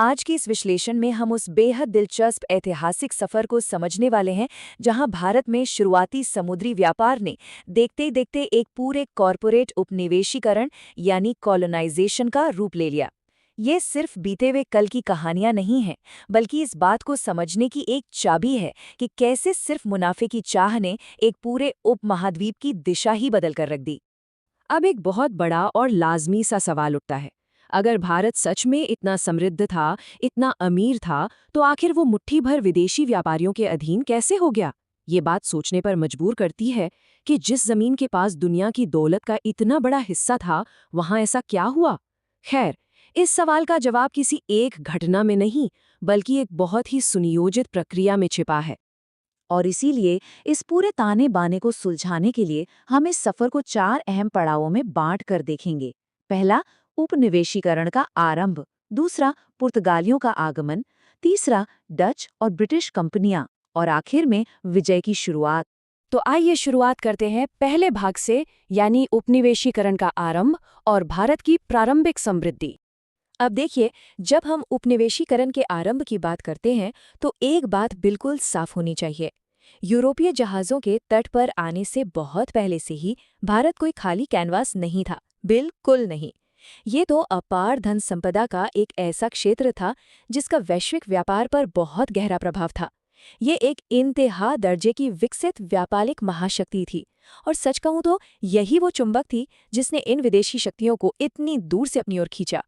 आज के इस विश्लेषण में हम उस बेहद दिलचस्प ऐतिहासिक सफर को समझने वाले हैं जहां भारत में शुरुआती समुद्री व्यापार ने देखते देखते एक पूरे कॉरपोरेट उपनिवेशीकरण यानी कॉलोनाइजेशन का रूप ले लिया। ये सिर्फ बीते हुए कल की कहानियां नहीं हैं, बल्कि इस बात को समझने की एक चाबी है कि कैसे सिर्फ मुनाफे की चाह ने एक पूरे उपमहाद्वीप की दिशा ही बदल कर रख दी। अब एक बहुत बड़ा और लाजमी सा सवाल उठता है। अगर भारत सच में इतना समृद्ध था, इतना अमीर था, तो आखिर वो मुट्ठी भर विदेशी व्यापारियों के अधीन कैसे हो गया? ये बात सोचने पर मजबूर करती है कि जिस जमीन के पास दुनिया की दौलत का इतना बड़ा हिस्सा था, वहां ऐसा क्या हुआ? खैर, इस सवाल का जवाब किसी एक घटना में नहीं, बल्कि एक बहुत ही सुनियोजित प्रक्रिया में छिपा है। और इसीलिए इस पूरे ताने बाने को सुलझाने के लिए हम इस सफर को 4 अहम पड़ावों में बांट कर देखेंगे। पहला, उपनिवेशीकरण का आरंभ। दूसरा, पुर्तगालियों का आगमन। तीसरा, डच और ब्रिटिश कंपनियां। और आखिर में विजय की शुरुआत। तो आइए शुरुआत करते हैं पहले भाग से, यानी उपनिवेशीकरण का आरंभ और भारत की प्रारंभिक समृद्धि। अब देखिए, जब हम उपनिवेशीकरण के आरंभ की बात करते हैं तो एक बात बिल्कुल साफ होनी चाहिए। यूरोपीय जहाज़ों के तट पर आने से बहुत पहले से ही भारत कोई खाली कैनवास नहीं था, बिल्कुल नहीं। ये तो अपार धन संपदा का एक ऐसा क्षेत्र था जिसका वैश्विक व्यापार पर बहुत गहरा प्रभाव था। ये एक इंतहा दर्जे की विकसित व्यापारिक महाशक्ति थी, और सच कहूं तो यही वो चुंबक थी जिसने इन विदेशी शक्तियों को इतनी दूर से अपनी ओर खींचा।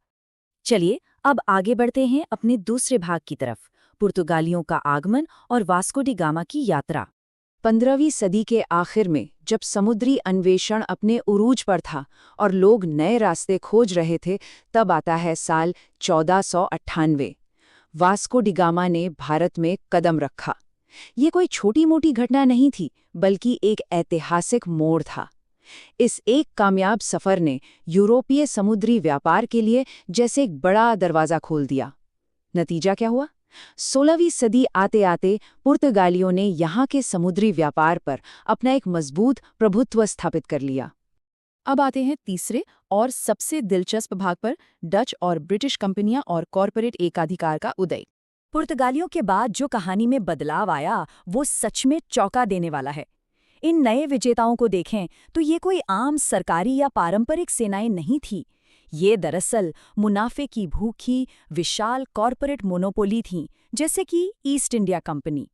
चलिए अब आगे बढ़ते हैं अपने दूसरे भाग की तरफ, पुर्तगालियों का आगमन और वास्को डी गामा की यात्रा। 15वीं सदी के आखिर में, जब समुद्री अन्वेषण अपने उरूज पर था और लोग नए रास्ते खोज रहे थे, तब आता है साल 1498। वास्को डी गामा ने भारत में कदम रखा। ये कोई छोटी मोटी घटना नहीं थी, बल्कि एक ऐतिहासिक मोड़ था। इस एक कामयाब सफर ने यूरोपीय समुद्री व्यापार के लिए जैसे एक बड़ा दरवाजा खोल दिया। नतीजा क्या हुआ? 16वीं सदी आते आते पुर्तगालियों ने यहाँ के समुद्री व्यापार पर अपना एक मजबूत प्रभुत्व स्थापित कर लिया। अब आते हैं तीसरे और सबसे दिलचस्प भाग पर, डच और ब्रिटिश कंपनियां और कॉरपोरेट एकाधिकार का उदय। पुर्तगालियों के बाद जो कहानी में बदलाव आया वो सच में चौंका देने वाला है। इन नए विजेताओं को देखें तो ये कोई आम सरकारी या पारंपरिक सेनाएं नहीं थी। ये दरअसल मुनाफे की भूखी विशाल कॉरपोरेट मोनोपोली थीं, जैसे कि ईस्ट इंडिया कंपनी।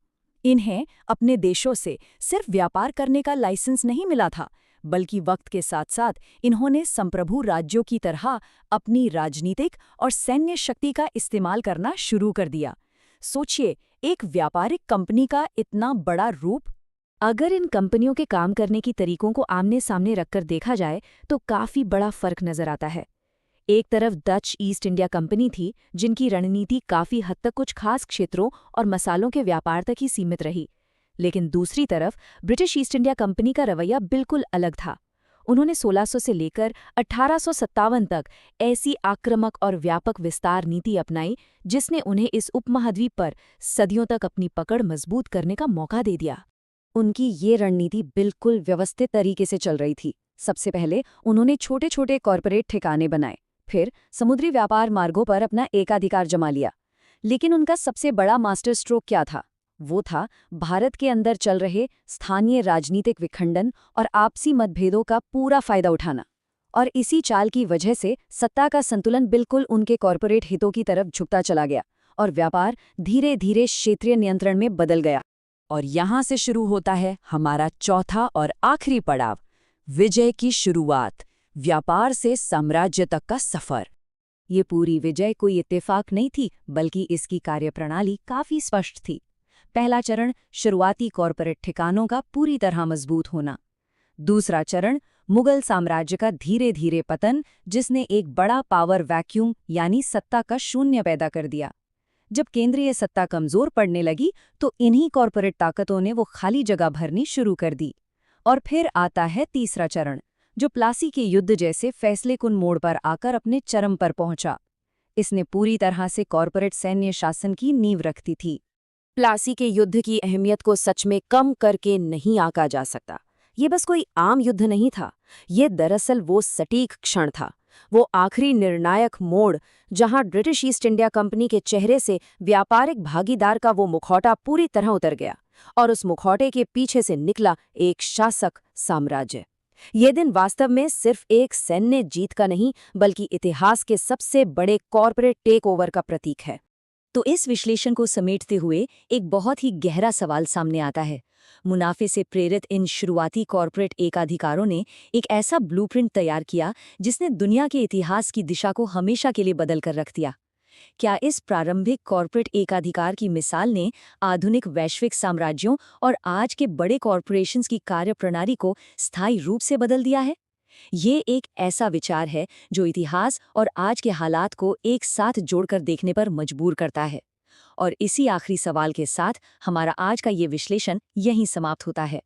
इन्हें अपने देशों से सिर्फ व्यापार करने का लाइसेंस नहीं मिला था, बल्कि वक्त के साथ साथ इन्होंने संप्रभु राज्यों की तरह अपनी राजनीतिक और सैन्य शक्ति का इस्तेमाल करना शुरू कर दिया। सोचिए, एक व्यापारिक कंपनी का इतना बड़ा रूप। अगर इन कंपनियों के काम करने की तरीकों को आमने सामने रखकर देखा जाए तो काफी बड़ा फर्क नजर आता है। एक तरफ डच ईस्ट इंडिया कंपनी थी, जिनकी रणनीति काफी हद तक कुछ खास क्षेत्रों और मसालों के व्यापार तक ही सीमित रही। लेकिन दूसरी तरफ ब्रिटिश ईस्ट इंडिया कंपनी का रवैया बिल्कुल अलग था। उन्होंने 1600 से लेकर 1857 तक ऐसी आक्रामक और व्यापक विस्तार नीति अपनाई जिसने उन्हें इस उपमहाद्वीप पर सदियों तक अपनी पकड़ मजबूत करने का मौका दे दिया। उनकी ये रणनीति बिल्कुल व्यवस्थित तरीके से चल रही थी। सबसे पहले उन्होंने छोटे छोटे कॉरपोरेट ठिकाने बनाए, फिर समुद्री व्यापार मार्गों पर अपना एकाधिकार जमा लिया। लेकिन उनका सबसे बड़ा मास्टर स्ट्रोक क्या था? वो था भारत के अंदर चल रहे स्थानीय राजनीतिक विखंडन और आपसी मतभेदों का पूरा फायदा उठाना। और इसी चाल की वजह से सत्ता का संतुलन बिल्कुल उनके कॉरपोरेट हितों की तरफ झुकता चला गया और व्यापार धीरे धीरे क्षेत्रीय नियंत्रण में बदल गया। और यहाँ से शुरू होता है हमारा चौथा और आखिरी पड़ाव, विजय की शुरुआत, व्यापार से साम्राज्य तक का सफर। ये पूरी विजय कोई इत्तेफाक नहीं थी, बल्कि इसकी कार्यप्रणाली काफी स्पष्ट थी। पहला चरण, शुरुआती कॉरपोरेट ठिकानों का पूरी तरह मजबूत होना। दूसरा चरण, मुगल साम्राज्य का धीरे धीरे पतन, जिसने एक बड़ा पावर वैक्यूम यानी सत्ता का शून्य पैदा कर दिया। जब केंद्रीय सत्ता कमजोर पड़ने लगी तो इन्हीं कॉरपोरेट ताकतों ने वो खाली जगह भरनी शुरू कर दी। और फिर आता है तीसरा चरण, जो प्लासी के युद्ध जैसे फैसलेकुन मोड़ पर आकर अपने चरम पर पहुंचा। इसने पूरी तरह से कॉरपोरेट सैन्य शासन की नींव रखती थी। प्लासी के युद्ध की अहमियत को सच में कम करके नहीं आंका जा सकता। ये बस कोई आम युद्ध नहीं था, ये दरअसल वो सटीक क्षण था वो आखिरी निर्णायक मोड़ जहां ब्रिटिश ईस्ट इंडिया कंपनी के चेहरे से व्यापारिक भागीदार का वो मुखौटा पूरी तरह उतर गया और उस मुखौटे के पीछे से निकला एक शासक साम्राज्य। ये दिन वास्तव में सिर्फ एक सैन्य जीत का नहीं बल्कि इतिहास के सबसे बड़े कॉर्पोरेट टेकओवर का प्रतीक है। तो इस विश्लेषण को समेटते हुए एक बहुत ही गहरा सवाल सामने आता है। मुनाफे से प्रेरित इन शुरुआती कॉर्पोरेट एकाधिकारों ने एक ऐसा ब्लूप्रिंट तैयार किया जिसने दुनिया के इतिहास की दिशा को हमेशा के लिए बदल कर रख दिया। क्या इस प्रारंभिक कॉर्पोरेट एकाधिकार की मिसाल ने आधुनिक वैश्विक साम्राज्यों और आज के बड़े कॉर्पोरेशंस की कार्यप्रणाली को स्थायी रूप से बदल दिया है? ये एक ऐसा विचार है जो इतिहास और आज के हालात को एक साथ जोड़कर देखने पर मजबूर करता है। और इसी आखिरी सवाल के साथ हमारा आज का ये विश्लेषण यहीं समाप्त होता है।